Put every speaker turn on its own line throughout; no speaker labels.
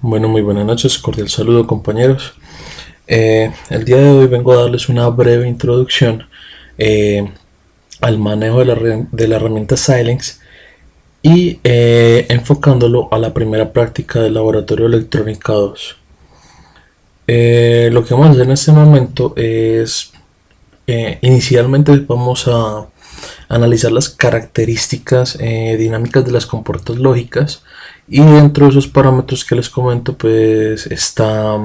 Bueno, muy buenas noches, cordial saludo compañeros. El día de hoy vengo a darles una breve introducción eh, al manejo de la herramienta Silence y enfocándolo a la primera práctica del laboratorio electrónica 2. Lo que vamos a hacer en este momento es, inicialmente vamos a analizar las características dinámicas de las compuertas lógicas, y dentro de esos parámetros que les comento pues está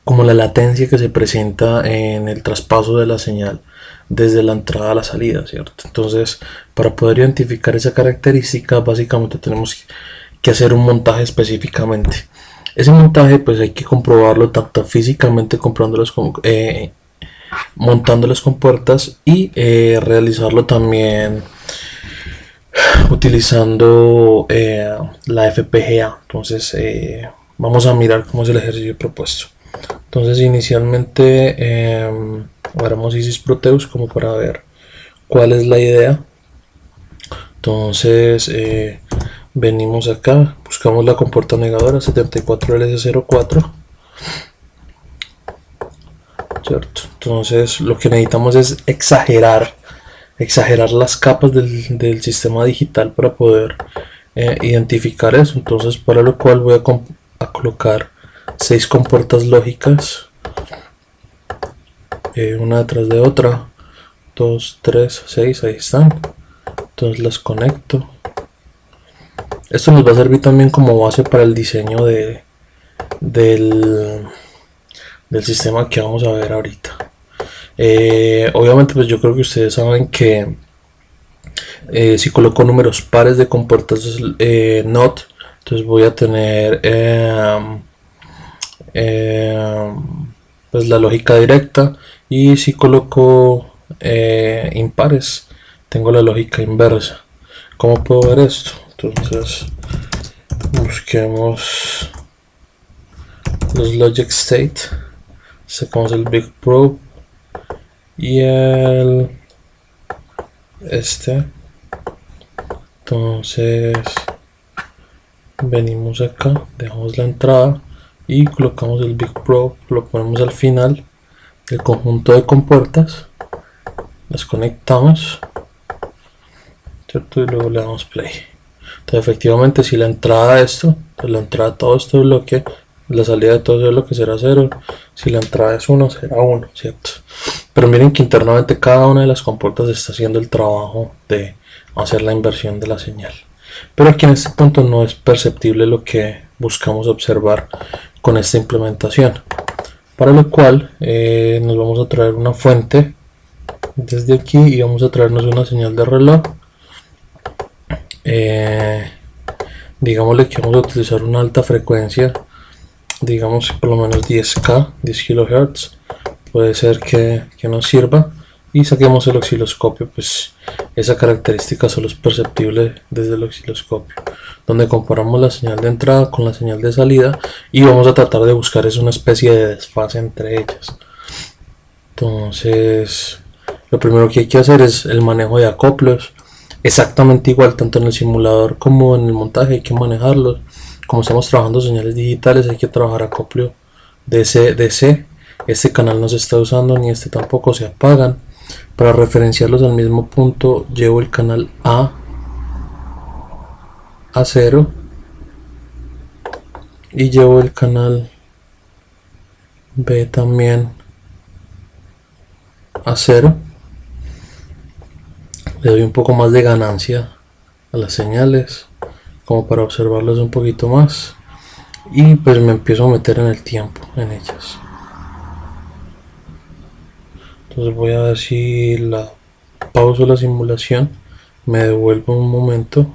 como la latencia que se presenta en el traspaso de la señal desde la entrada a la salida, ¿cierto? Entonces, para poder identificar esa característica, básicamente tenemos que hacer un montaje específicamente. Ese montaje, pues hay que comprobarlo tanto físicamente montando las compuertas y realizarlo también utilizando la FPGA. Entonces, vamos a mirar cómo es el ejercicio propuesto. Entonces inicialmente agarramos Isis Proteus como para ver cuál es la idea. Entonces venimos acá, buscamos la compuerta negadora 74LS04, ¿cierto? Entonces lo que necesitamos es exagerar las capas del sistema digital para poder identificar eso. Entonces para lo cual voy a colocar 6 compuertas lógicas, una detrás de otra, 2, 3, 6, ahí están. Entonces las conecto. Esto nos va a servir también como base para el diseño del, del sistema que vamos a ver ahorita. Obviamente pues yo creo que ustedes saben que si coloco números pares de compuertas NOT, entonces voy a tener eh, pues la lógica directa, y si coloco impares tengo la lógica inversa. ¿Cómo puedo ver esto? Entonces busquemos los logic state, sacamos el big probe y este. Entonces venimos acá, dejamos la entrada y colocamos el big probe, lo ponemos al final del conjunto de compuertas, las conectamos, ¿cierto? Y luego le damos play. Entonces efectivamente si la entrada de esto, pues la entrada de todo este bloque, la salida de todo ese bloque será 0, si la entrada es 1 será 1, ¿cierto? Pero miren que internamente cada una de las compuertas está haciendo el trabajo de hacer la inversión de la señal. Pero aquí en este punto no es perceptible lo que buscamos observar con esta implementación. Para lo cual nos vamos a traer una fuente desde aquí y vamos a traernos una señal de reloj. Digámosle que vamos a utilizar una alta frecuencia, digamos por lo menos 10K, 10 kHz, puede ser que nos sirva, y saquemos el osciloscopio. Pues esa característica solo es perceptible desde el osciloscopio, donde comparamos la señal de entrada con la señal de salida y vamos a tratar de buscar es una especie de desfase entre ellas. Entonces lo primero que hay que hacer es el manejo de acoplos, exactamente igual tanto en el simulador como en el montaje hay que manejarlos. Como estamos trabajando señales digitales, hay que trabajar acoplo DC. Este canal no se está usando ni este tampoco, se apagan. Para referenciarlos al mismo punto llevo el canal a 0 y llevo el canal B también a 0. Le doy un poco más de ganancia a las señales como para observarlas un poquito más, y pues me empiezo a meter en el tiempo en ellas. Entonces voy a ver si la pauso la simulación, me devuelvo un momento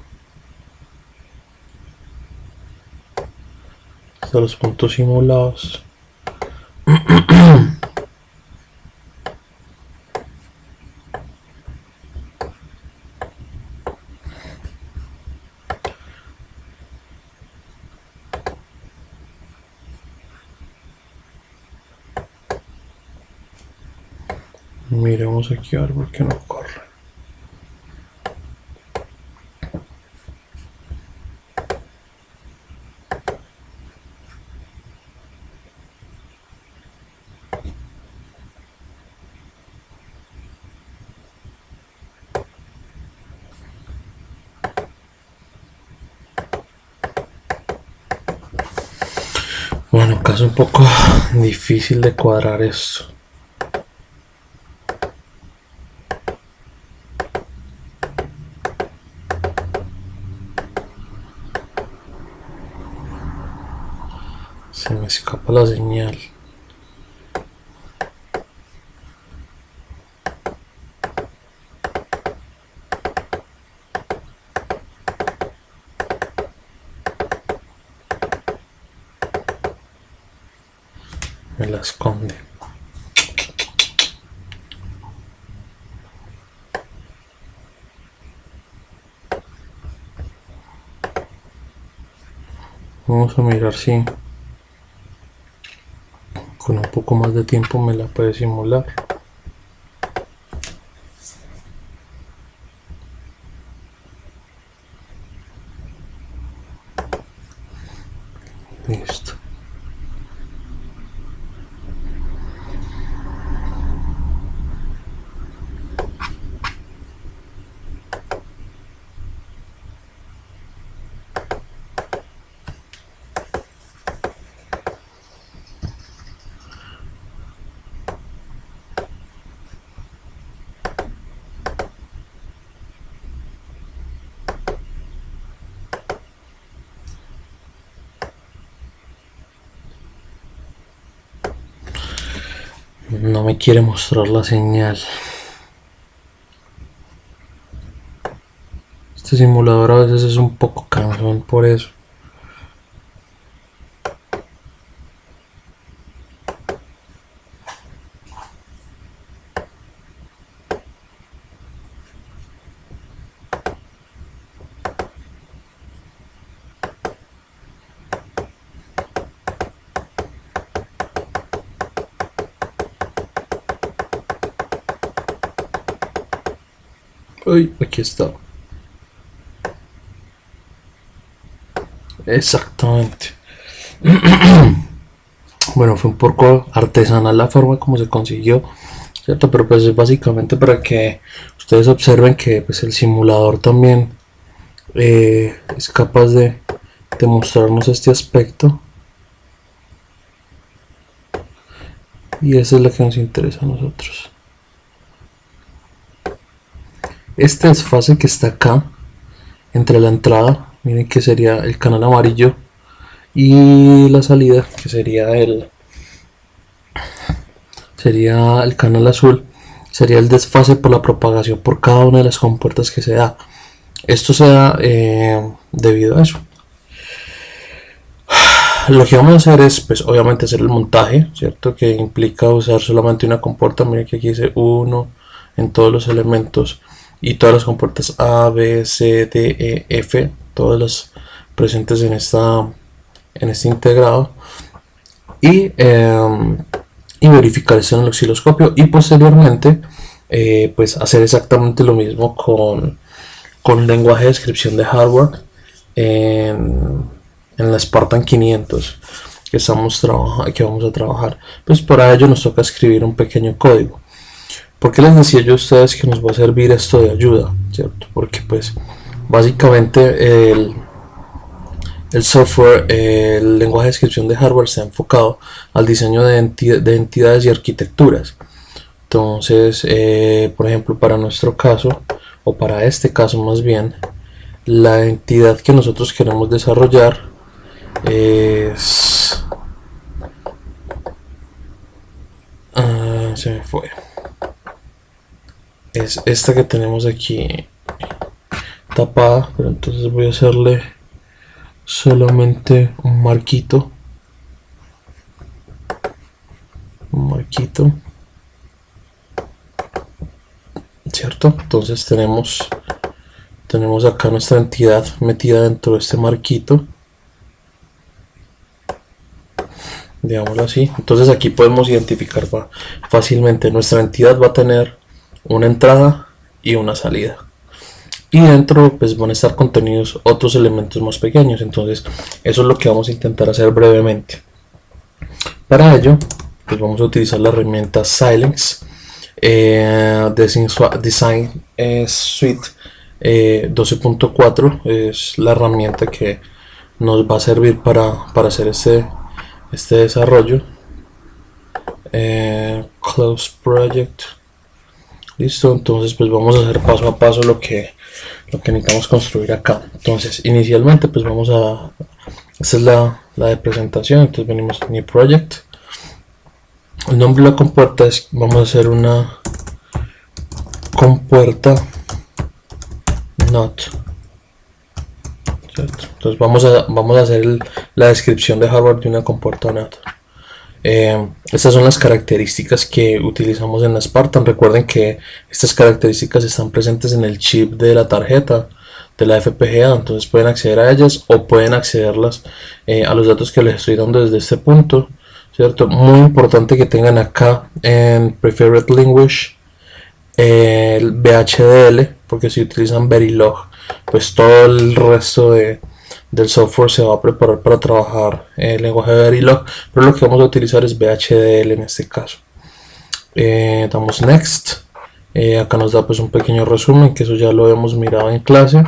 hasta los puntos simulados. Miremos aquí a ver por qué no corre. Bueno, acá es un poco difícil de cuadrar esto. Se me escapa la señal. Me la esconde. Vamos a mirar si con un poco más de tiempo me la puede simular. Listo. No me quiere mostrar la señal. Este simulador a veces es un poco cansón por eso. Ay, aquí está. Exactamente. Bueno, fue un poco artesanal la forma como se consiguió, ¿cierto? Pero pues es básicamente para que ustedes observen que pues el simulador también es capaz de mostrarnos este aspecto. Y esa es la que nos interesa a nosotros. Este desfase que está acá, entre la entrada, miren que sería el canal amarillo, y la salida, que sería el canal azul, sería el desfase por la propagación por cada una de las compuertas que se da. Esto se da debido a eso. Lo que vamos a hacer es, pues obviamente hacer el montaje, ¿cierto? Que implica usar solamente una compuerta. Miren que aquí dice 1 en todos los elementos y todas las compuertas A, B, C, D, E, F, todas las presentes en este integrado, y verificar esto en el osciloscopio, y posteriormente pues hacer exactamente lo mismo con el lenguaje de descripción de hardware en la Spartan 500 que vamos a trabajar. Pues para ello nos toca escribir un pequeño código. ¿Por qué les decía yo a ustedes que nos va a servir esto de ayuda? ¿Cierto? Porque pues básicamente el software, el lenguaje de descripción de hardware se ha enfocado al diseño de entidades y arquitecturas. Entonces, por ejemplo, para nuestro caso, o para este caso más bien, la entidad que nosotros queremos desarrollar es... se me fue. Es esta que tenemos aquí tapada, pero entonces voy a hacerle solamente un marquito, cierto. Entonces tenemos acá nuestra entidad metida dentro de este marquito, digámoslo así. Entonces aquí podemos identificar fácilmente. Nuestra entidad va a tener una entrada y una salida, y dentro pues van a estar contenidos otros elementos más pequeños. Entonces eso es lo que vamos a intentar hacer brevemente. Para ello pues vamos a utilizar la herramienta Xilinx Design Suite 12.4. es la herramienta que nos va a servir para hacer este desarrollo. Close project. Listo, entonces pues vamos a hacer paso a paso lo que necesitamos construir acá. Entonces inicialmente pues vamos a, esta es la de presentación, entonces venimos a New Project. El nombre de la compuerta es, vamos a hacer una compuerta not, ¿cierto? Entonces vamos a hacer la descripción de hardware de una compuerta not. Estas son las características que utilizamos en la Spartan. Recuerden que estas características están presentes en el chip de la tarjeta de la FPGA, entonces pueden acceder a ellas o pueden accederlas a los datos que les estoy dando desde este punto, ¿cierto? Muy importante que tengan acá en Preferred Language el VHDL, porque si utilizan Verilog, pues todo el resto del software se va a preparar para trabajar el lenguaje de Verilog, pero lo que vamos a utilizar es VHDL en este caso. Damos Next. Acá nos da pues un pequeño resumen, que eso ya lo hemos mirado en clase.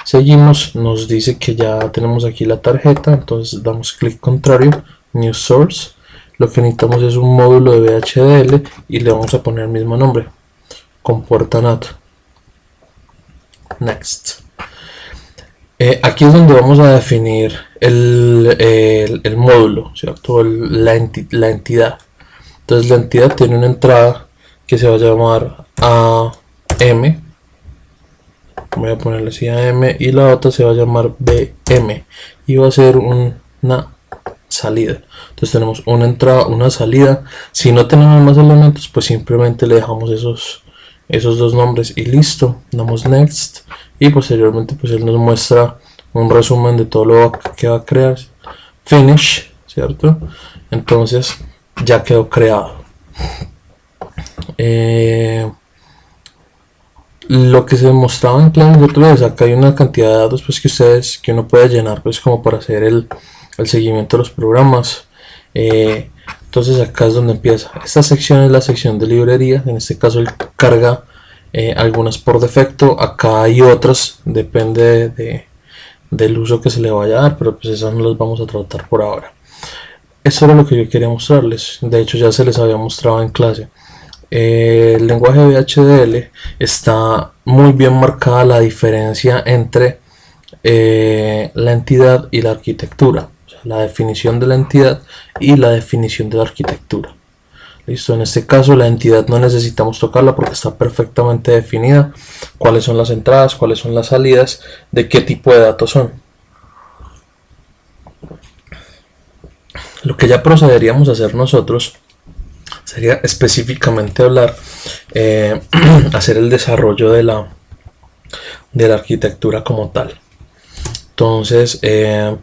Seguimos, nos dice que ya tenemos aquí la tarjeta, entonces damos clic contrario, New Source. Lo que necesitamos es un módulo de VHDL y le vamos a poner el mismo nombre, compuerta NAT. Next. Aquí es donde vamos a definir el módulo, ¿cierto? La entidad. Entonces la entidad tiene una entrada que se va a llamar AM. Voy a ponerle así AM, y la otra se va a llamar BM y va a ser una salida. Entonces tenemos una entrada, una salida. Si no tenemos más elementos, pues simplemente le dejamos esos dos nombres y listo. Damos Next y posteriormente pues él nos muestra un resumen de todo lo que va a crear. Finish, ¿cierto? Entonces ya quedó creado. Lo que se mostraba en clase otra vez, acá hay una cantidad de datos pues que uno puede llenar pues como para hacer el seguimiento de los programas. Entonces acá es donde empieza. Esta sección es la sección de librería. En este caso él carga algunas por defecto. Acá hay otras, depende del uso que se le vaya a dar, pero pues esas no las vamos a tratar por ahora. Eso era lo que yo quería mostrarles. De hecho ya se les había mostrado en clase. El lenguaje VHDL está muy bien marcada la diferencia entre la entidad y la arquitectura, o sea, la definición de la entidad y la definición de la arquitectura. Listo, en este caso la entidad no necesitamos tocarla porque está perfectamente definida, cuáles son las entradas, cuáles son las salidas, de qué tipo de datos son. Lo que ya procederíamos a hacer nosotros sería específicamente hablar, hacer el desarrollo de la arquitectura como tal. Entonces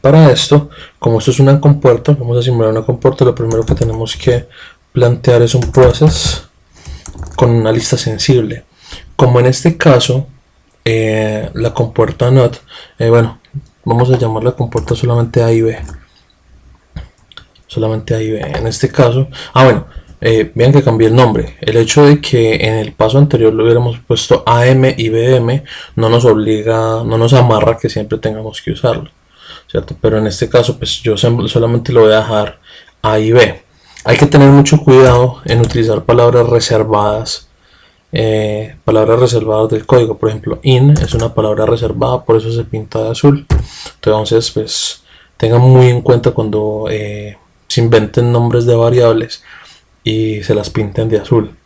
para esto, como esto es una compuerta, vamos a simular una compuerta. Lo primero que tenemos que plantear es un process con una lista sensible, como en este caso la compuerta NOT, bueno, vamos a llamar la compuerta solamente A y B, solamente A y B en este caso. Bueno, vean que cambié el nombre. El hecho de que en el paso anterior lo hubiéramos puesto AM y BM no nos obliga, no nos amarra que siempre tengamos que usarlo, ¿cierto? Pero en este caso pues yo solamente lo voy a dejar A y B. Hay que tener mucho cuidado en utilizar palabras reservadas del código. Por ejemplo, in es una palabra reservada, por eso se pinta de azul. Entonces pues tengan muy en cuenta cuando se inventen nombres de variables y se las pinten de azul.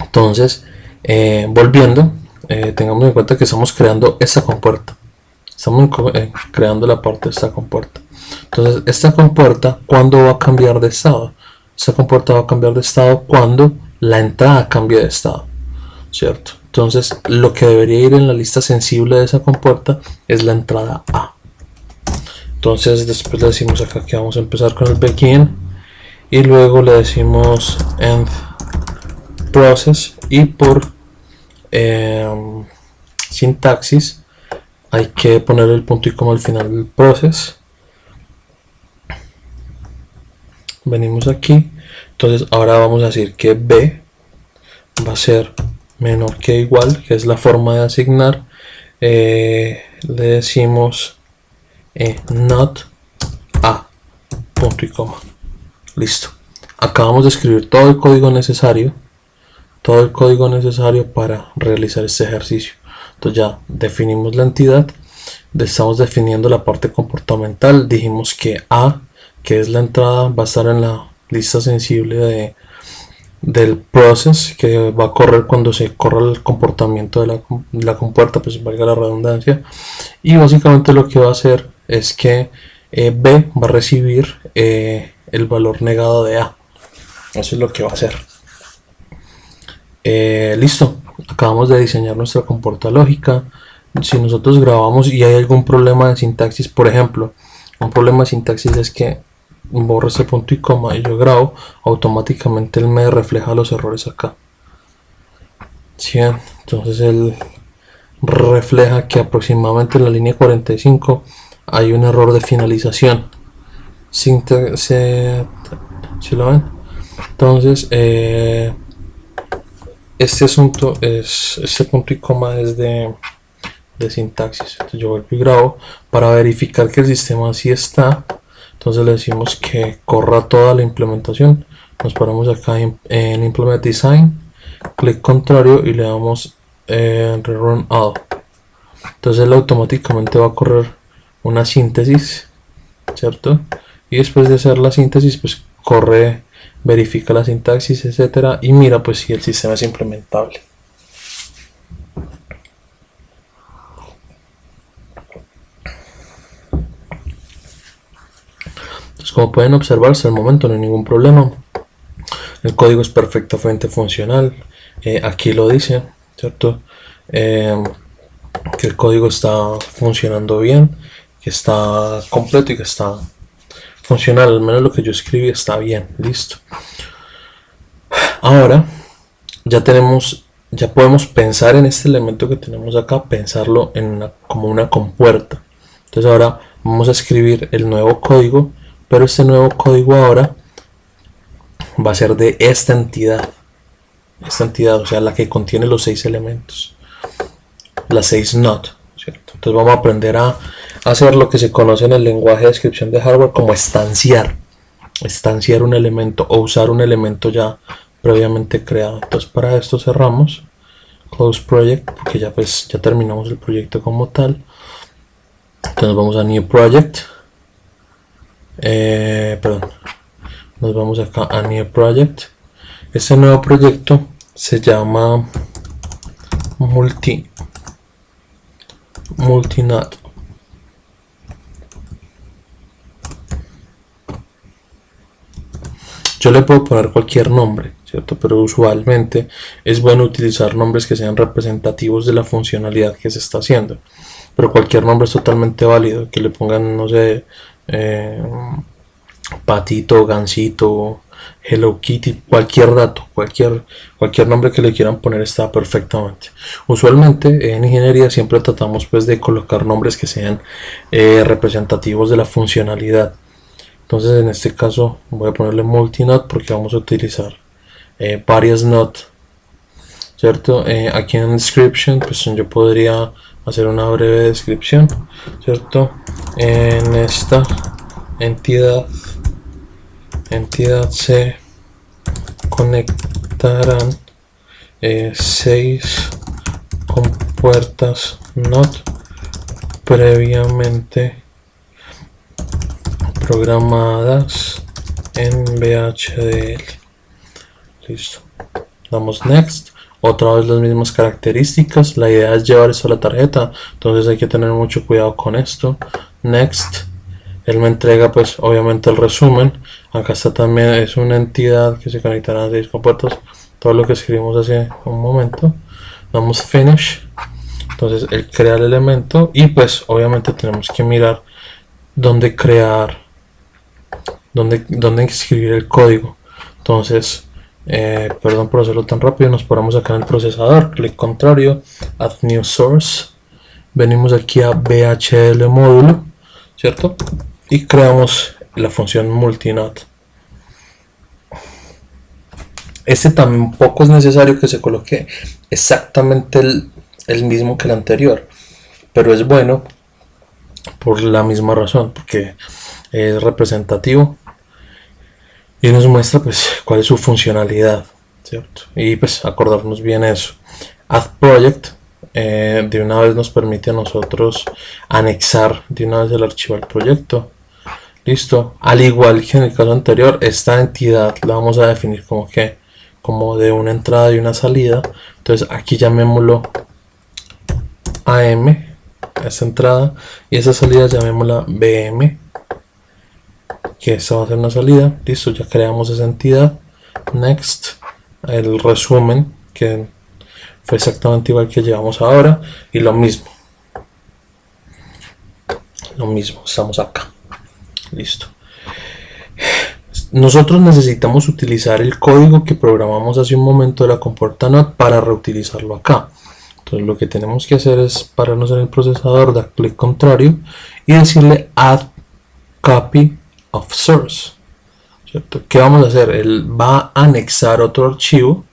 Entonces volviendo, tengamos en cuenta que estamos creando esta compuerta, estamos creando la parte de esta compuerta. Entonces esta compuerta, ¿cuándo va a cambiar de estado? Esta compuerta va a cambiar de estado cuando la entrada cambie de estado, ¿cierto? Entonces lo que debería ir en la lista sensible de esa compuerta es la entrada A. Entonces después le decimos acá que vamos a empezar con el begin y luego le decimos end process, y por sintaxis hay que poner el punto y coma al final del process. Venimos aquí, entonces ahora vamos a decir que B va a ser menor que igual, que es la forma de asignar. Le decimos not a punto punto y coma. Listo. Acabamos de escribir todo el código necesario para realizar este ejercicio. Entonces ya definimos la entidad, estamos definiendo la parte comportamental, dijimos que A, que es la entrada, va a estar en la lista sensible del process que va a correr cuando se corra el comportamiento de la compuerta, pues valga la redundancia, y básicamente lo que va a hacer es que B va a recibir el valor negado de A. Eso es lo que va a hacer. Listo, acabamos de diseñar nuestra compuerta lógica. Si nosotros grabamos y hay algún problema de sintaxis, por ejemplo, un problema de sintaxis es que borro este punto y coma y yo grabo, automáticamente él me refleja los errores acá. ¿Sí? Entonces él refleja que aproximadamente en la línea 45 hay un error de finalización. ¿Sí lo ven? Entonces este punto y coma es de sintaxis. Entonces yo vuelvo y grabo para verificar que el sistema así está. Entonces le decimos que corra toda la implementación. Nos paramos acá en Implement Design, clic contrario y le damos Rerun All. Entonces él automáticamente va a correr una síntesis, ¿cierto? Y después de hacer la síntesis, pues corre, verifica la sintaxis, etcétera, y mira pues si el sistema es implementable. Como pueden observar, hasta el momento no hay ningún problema. El código es perfectamente funcional. Aquí lo dice, ¿cierto? Que el código está funcionando bien, que está completo y que está funcional. Al menos lo que yo escribí está bien. Listo. Ahora ya podemos pensar en este elemento que tenemos acá, pensarlo como una compuerta. Entonces ahora vamos a escribir el nuevo código, pero este nuevo código ahora va a ser de esta entidad, o sea, la que contiene los 6 elementos, las 6 not, ¿cierto? Entonces vamos a aprender a hacer lo que se conoce en el lenguaje de descripción de hardware como estanciar un elemento o usar un elemento ya previamente creado. Entonces para esto cerramos Close Project, porque ya terminamos el proyecto como tal. Entonces vamos a New Project, nos vamos acá a New Project. Este nuevo proyecto se llama Multinode. Yo le puedo poner cualquier nombre, ¿cierto? Pero usualmente es bueno utilizar nombres que sean representativos de la funcionalidad que se está haciendo. Pero cualquier nombre es totalmente válido, que le pongan, no sé, Patito, Gansito, Hello Kitty, cualquier dato, cualquier nombre que le quieran poner está perfectamente. Usualmente en ingeniería siempre tratamos pues de colocar nombres que sean representativos de la funcionalidad. Entonces en este caso voy a ponerle multinode porque vamos a utilizar varias not, ¿cierto? Aquí en description pues yo podría hacer una breve descripción, ¿cierto? En esta entidad se conectarán 6 compuertas not previamente programadas en VHDL. Listo, damos next. Otra vez las mismas características. La idea es llevar esto a la tarjeta, entonces hay que tener mucho cuidado con esto. Next. Él me entrega pues obviamente el resumen. Acá está también, es una entidad que se conectará a 6 compuertas, todo lo que escribimos hace un momento. Damos finish. Entonces él crea el elemento y pues obviamente tenemos que mirar dónde dónde escribir el código. Entonces perdón por hacerlo tan rápido, nos paramos acá en el procesador, clic contrario, add new source, venimos aquí a VHDL módulo, ¿cierto? Y creamos la función multinode. Este tampoco es necesario que se coloque exactamente el mismo que el anterior, pero es bueno por la misma razón, porque es representativo y nos muestra pues cuál es su funcionalidad, ¿cierto? Y pues acordarnos bien eso. Add project de una vez nos permite a nosotros anexar de una vez el archivo al proyecto. Listo. Al igual que en el caso anterior, esta entidad la vamos a definir como que como de una entrada y una salida. Entonces aquí llamémoslo AM, esta entrada, y esa salida llamémosla BM, que esta va a ser una salida. Listo, ya creamos esa entidad. Next, el resumen que fue exactamente igual que llevamos ahora, y lo mismo, estamos acá. Listo. Nosotros necesitamos utilizar el código que programamos hace un momento de la compuerta NOT para reutilizarlo acá. Entonces lo que tenemos que hacer es pararnos en el procesador, dar clic contrario y decirle add copy of source, ¿cierto? ¿Qué vamos a hacer? Él va a anexar otro archivo,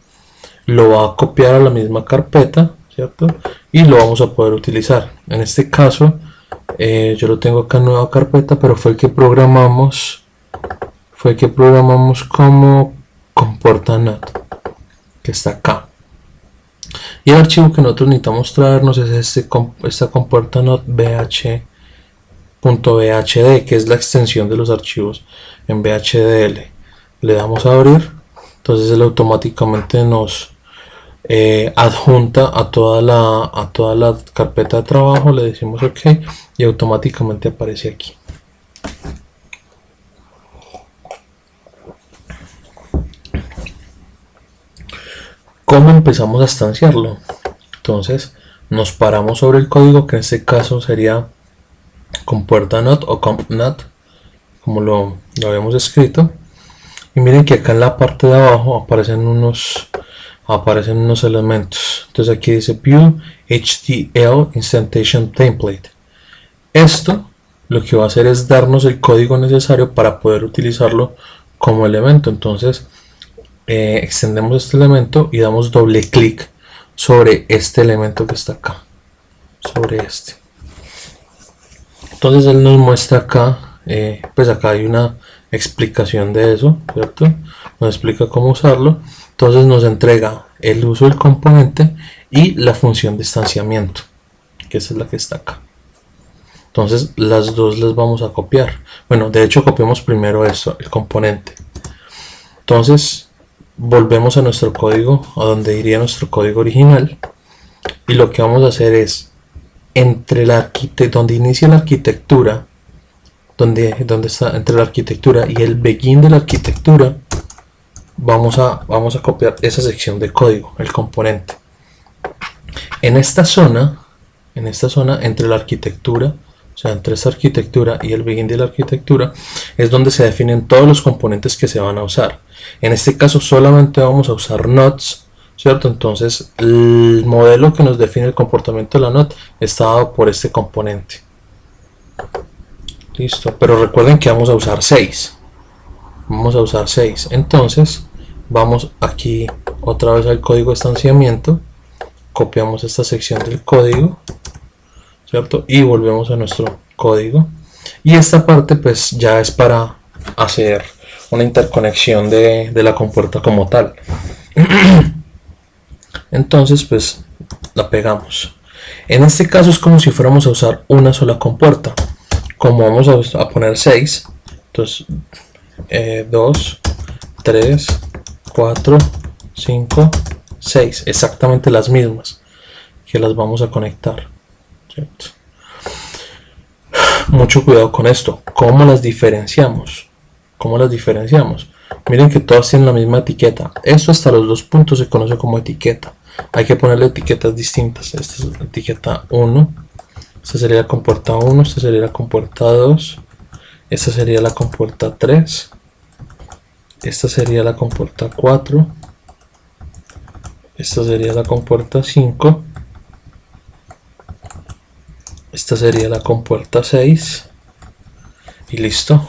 lo va a copiar a la misma carpeta, ¿cierto? Y lo vamos a poder utilizar. En este caso yo lo tengo acá en nueva carpeta, pero fue el que programamos como compuerta NOT, que está acá. Y el archivo que nosotros necesitamos traernos es esta compuerta NOT bh.bhd, que es la extensión de los archivos en BHDL. Le damos a abrir, entonces él automáticamente nos adjunta a toda la carpeta de trabajo. Le decimos OK y automáticamente aparece aquí. ¿Cómo empezamos a estanciarlo? Entonces nos paramos sobre el código, que en este caso sería compuerta NOT o comp.NOT, como lo habíamos escrito, y miren que acá en la parte de abajo aparecen unos elementos. Entonces aquí dice View HTL Instantiation Template. Esto lo que va a hacer es darnos el código necesario para poder utilizarlo como elemento. Entonces extendemos este elemento y damos doble clic sobre este elemento que está acá, sobre este. Entonces él nos muestra acá, pues acá hay una explicación de eso, ¿cierto? Nos explica cómo usarlo. Entonces nos entrega el uso del componente y la función de estanciamiento, que esa es la que está acá. Entonces las dos las vamos a copiar. Bueno, de hecho copiamos primero esto, el componente. Entonces volvemos a nuestro código, a donde iría nuestro código original, y lo que vamos a hacer es entre donde inicia la arquitectura, donde está entre la arquitectura y el begin de la arquitectura, vamos a copiar esa sección de código, el componente. En esta zona entre la arquitectura, o sea, entre esta arquitectura y el begin de la arquitectura, es donde se definen todos los componentes que se van a usar. En este caso solamente vamos a usar NOTs, ¿cierto? Entonces el modelo que nos define el comportamiento de la NOT está dado por este componente. Listo, pero recuerden que vamos a usar 6. Entonces vamos aquí otra vez al código de estanciamiento, copiamos esta sección del código, ¿cierto? Y volvemos a nuestro código, y esta parte pues ya es para hacer una interconexión de la compuerta como tal. Entonces pues la pegamos. En este caso es como si fuéramos a usar una sola compuerta. Como vamos a poner 6, entonces 2, 3, 4, 5, 6, exactamente las mismas que las vamos a conectar, ¿cierto? Mucho cuidado con esto. ¿Cómo las diferenciamos? Miren que todas tienen la misma etiqueta. Esto hasta los 2 puntos se conoce como etiqueta. Hay que ponerle etiquetas distintas. Esta es la etiqueta 1. Esta sería la compuerta 1. Esta sería la compuerta 2. Esta sería la compuerta 3. Esta sería la compuerta 4. Esta sería la compuerta 5. Esta sería la compuerta 6. Y listo.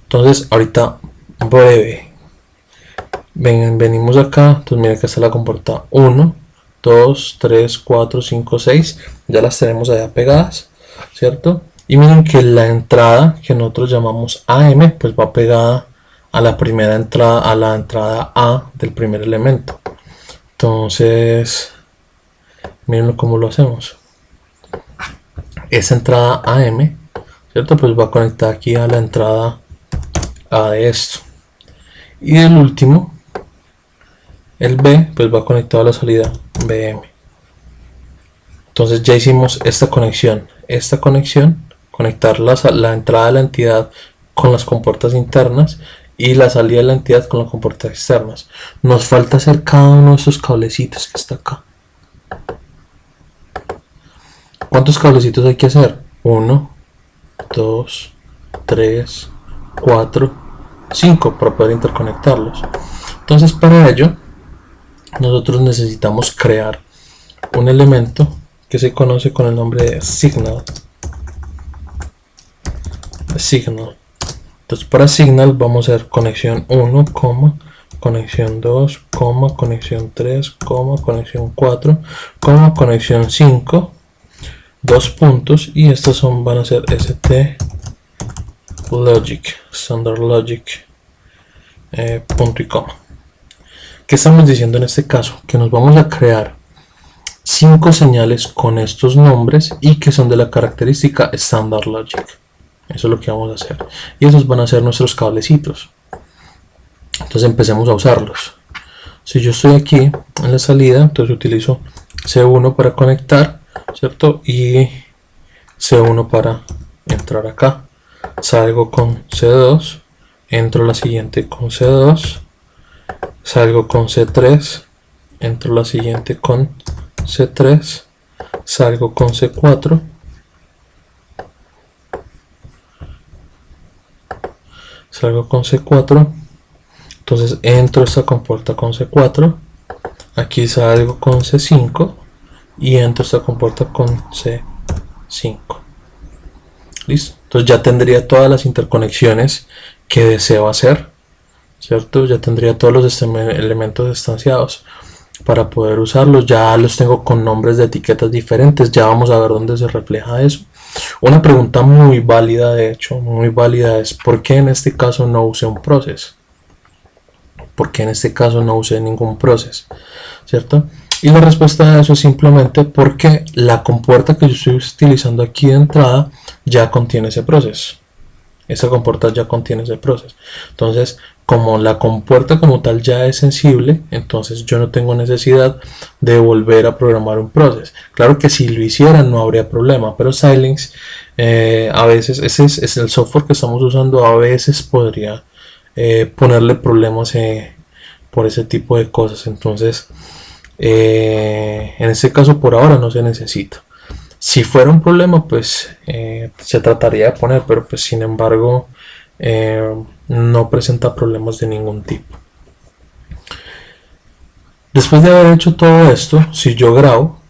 Entonces ahorita breve. Venimos acá. Entonces miren que está la compuerta 1, 2, 3, 4, 5, 6. Ya las tenemos allá pegadas, ¿cierto? Y miren que la entrada que nosotros llamamos AM pues va pegada a la primera entrada, a la entrada A del primer elemento. Entonces, miren cómo lo hacemos. Esa entrada AM, ¿cierto? Pues va a conectar aquí a la entrada A de esto. Y el último, el B, pues va conectado a la salida BM. Entonces ya hicimos esta conexión, conectar la entrada de la entidad con las compuertas internas y la salida de la entidad con las compuertas externas. Nos falta hacer cada uno de estos cablecitos que está acá. ¿Cuántos cablecitos hay que hacer? 1, 2, 3, 4, 5 para poder interconectarlos. Entonces para ello nosotros necesitamos crear un elemento que se conoce con el nombre de signal. Entonces para signal vamos a hacer conexión 1, conexión 2, conexión 3, conexión 4, conexión 5, dos puntos, y estos van a ser ST logic, standard logic, punto y coma. ¿Qué estamos diciendo en este caso? Que nos vamos a crear 5 señales con estos nombres y que son de la característica standard logic. Eso es lo que vamos a hacer. Y esos van a ser nuestros cablecitos. Entonces empecemos a usarlos. Si yo estoy aquí en la salida, entonces utilizo C1 para conectar, ¿cierto? Y C1 para entrar acá. Salgo con C2, entro a la siguiente con C2, salgo con C3, entro a la siguiente con C3, salgo con C4, salgo con C4, entonces entro a esta compuerta con C4, aquí salgo con C5 y entro a esta compuerta con C5. Listo, entonces ya tendría todas las interconexiones que deseo hacer, ¿cierto? Ya tendría todos los elementos estanciados para poder usarlos. Ya los tengo con nombres de etiquetas diferentes. Ya vamos a ver dónde se refleja eso. Una pregunta muy válida, de hecho, muy válida, es ¿por qué en este caso no usé un process? ¿Por qué en este caso no usé ningún process? ¿Cierto? Y la respuesta a eso es simplemente porque la compuerta que yo estoy utilizando aquí de entrada ya contiene ese process. Esa compuerta ya contiene ese process. Entonces, como la compuerta como tal ya es sensible, entonces yo no tengo necesidad de volver a programar un process. Claro que si lo hiciera no habría problema, pero Xilinx a veces, ese es el software que estamos usando, a veces podría ponerle problemas por ese tipo de cosas. Entonces, en este caso por ahora no se necesita. Si fuera un problema, pues se trataría de poner, pero pues sin embargo no presenta problemas de ningún tipo. Después de haber hecho todo esto, si yo grabo,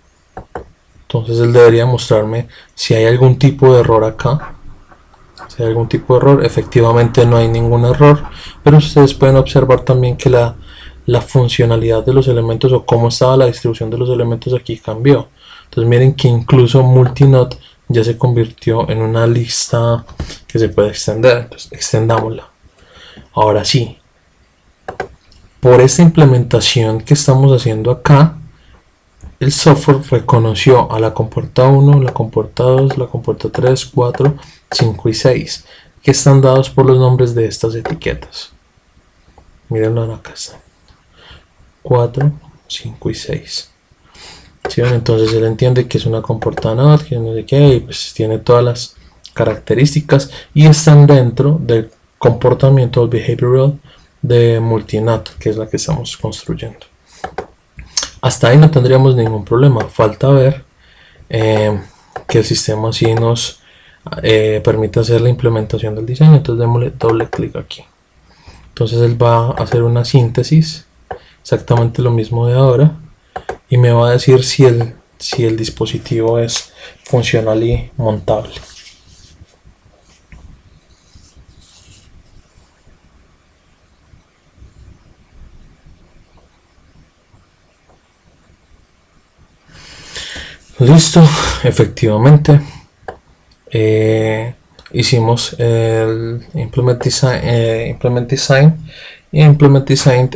entonces él debería mostrarme si hay algún tipo de error acá. Si hay algún tipo de error, efectivamente no hay ningún error, pero ustedes pueden observar también que la funcionalidad de los elementos o cómo estaba la distribución de los elementos aquí cambió. Entonces miren que incluso multinode ya se convirtió en una lista que se puede extender. Entonces extendámosla. Ahora sí, por esta implementación que estamos haciendo acá, el software reconoció a la compuerta 1, la compuerta 2, la compuerta 3, 4, 5 y 6, que están dados por los nombres de estas etiquetas. Mírenlo acá, está 4, 5 y 6. ¿Sí? Entonces él entiende que es una compuerta NOT, que no sé qué, y pues tiene todas las características y están dentro del comportamiento behavioral de multinode, que es la que estamos construyendo. Hasta ahí no tendríamos ningún problema. Falta ver que el sistema sí nos permite hacer la implementación del diseño. Entonces démosle doble clic aquí. Entonces él va a hacer una síntesis, exactamente lo mismo de ahora, y me va a decir si el dispositivo es funcional y montable. Listo, efectivamente hicimos el implement design, y implement design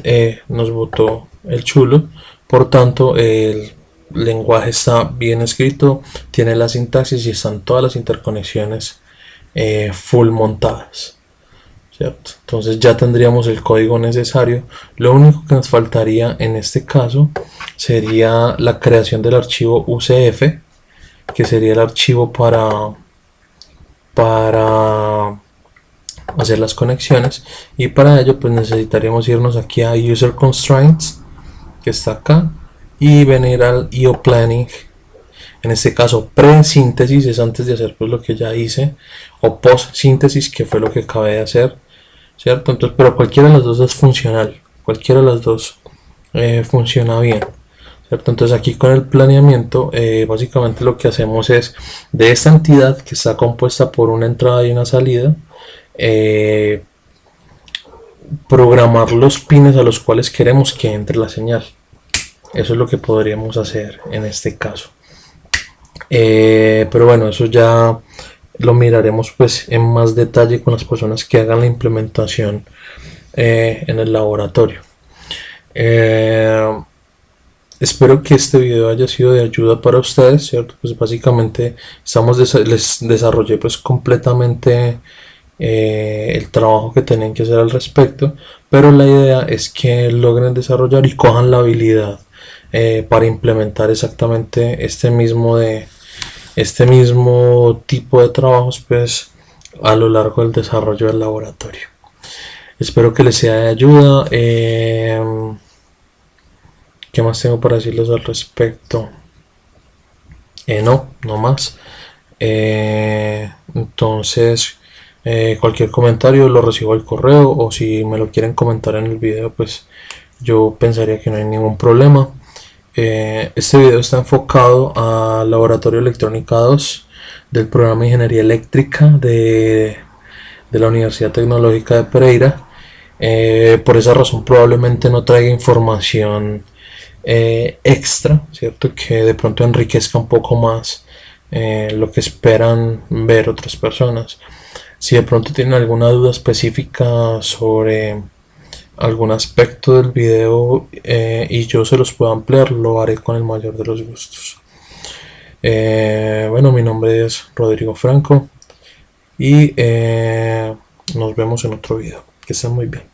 nos botó el chulo. Por tanto, el lenguaje está bien escrito, tiene la sintaxis y están todas las interconexiones full montadas, ¿cierto? Entonces ya tendríamos el código necesario. Lo único que nos faltaría en este caso sería la creación del archivo UCF, que sería el archivo para hacer las conexiones, y para ello pues necesitaríamos irnos aquí a User Constraints, que está acá, y venir al IO Planning. En este caso pre-síntesis es antes de hacer pues lo que ya hice, o post-síntesis, que fue lo que acabé de hacer, ¿cierto? Entonces, pero cualquiera de las dos es funcional, cualquiera de las dos funciona bien, ¿cierto? Entonces aquí con el planeamiento básicamente lo que hacemos es, de esta entidad que está compuesta por una entrada y una salida, programar los pines a los cuales queremos que entre la señal. Eso es lo que podríamos hacer en este caso. Pero bueno, eso ya lo miraremos pues en más detalle con las personas que hagan la implementación en el laboratorio. Espero que este video haya sido de ayuda para ustedes, ¿cierto? Pues básicamente les desarrollé pues completamente el trabajo que tenían que hacer al respecto, pero la idea es que logren desarrollar y cojan la habilidad para implementar exactamente este mismo tipo de trabajos pues a lo largo del desarrollo del laboratorio. Espero que les sea de ayuda. ¿Qué más tengo para decirles al respecto? No más. Entonces, cualquier comentario lo recibo al correo, o si me lo quieren comentar en el video, pues yo pensaría que no hay ningún problema. Este video está enfocado al Laboratorio Electrónica 2 del programa de Ingeniería Eléctrica de la Universidad Tecnológica de Pereira. Por esa razón probablemente no traiga información extra, ¿cierto? Que de pronto enriquezca un poco más lo que esperan ver otras personas. Si de pronto tienen alguna duda específica sobre algún aspecto del video y yo se los puedo ampliar, lo haré con el mayor de los gustos. Bueno, mi nombre es Rodrigo Franco y nos vemos en otro video. Que estén muy bien.